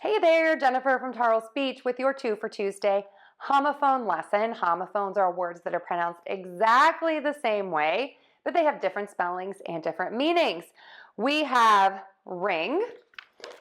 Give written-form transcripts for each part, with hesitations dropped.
Hey there, Jennifer from Tarle Speech with your 2 for Tuesday homophone lesson. Homophones are words that are pronounced exactly the same way, but they have different spellings and different meanings. We have ring,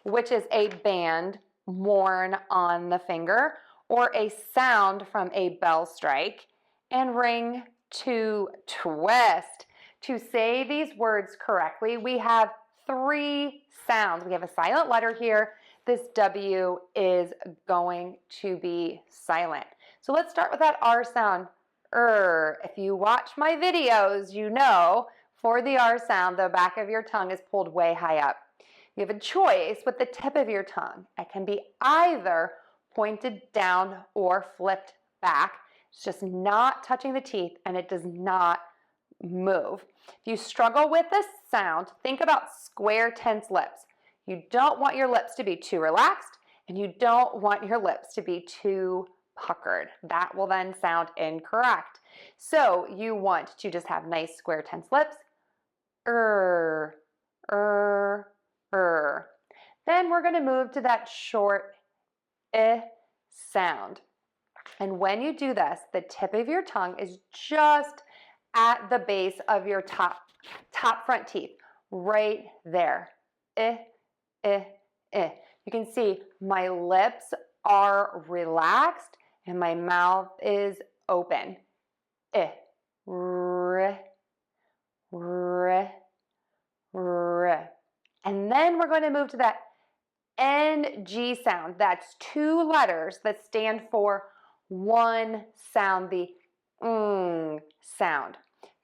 which is a band worn on the finger or a sound from a bell strike, and ring to twist. To say these words correctly, we have 3 sounds. We have a silent letter here. This W is going to be silent. So let's start with that R sound. If you watch my videos, you know for the R sound, the back of your tongue is pulled way high up. You have a choice with the tip of your tongue. It can be either pointed down or flipped back. It's just not touching the teeth and it does not move. If you struggle with this sound, think about square, tense lips. You don't want your lips to be too relaxed and you don't want your lips to be too puckered. That will then sound incorrect. So you want to just have nice square, tense lips. Then we're going to move to that short sound. And when you do this, the tip of your tongue is just at the base of your top front teeth, right there. You can see my lips are relaxed and my mouth is open. And then we're going to move to that NG sound. That's 2 letters that stand for one sound, the ng sound.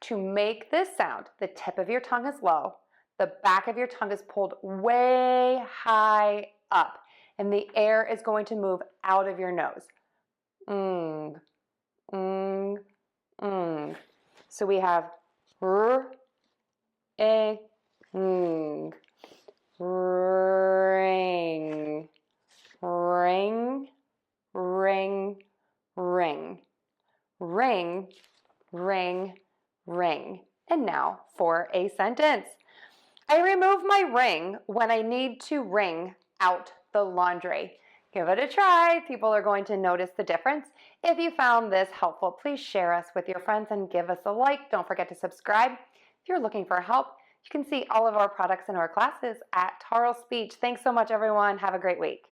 To make this sound, the tip of your tongue is low, the back of your tongue is pulled way high up, and the air is going to move out of your nose. So we have ring, ring, ring, ring, ring, ring, ring, ring. And now for a sentence. I remove my ring when I need to wring out the laundry. Give it a try. People are going to notice the difference. If you found this helpful, please share us with your friends and give us a like. Don't forget to subscribe. If you're looking for help, you can see all of our products in our classes at TarleSpeech. Thanks so much, everyone. Have a great week.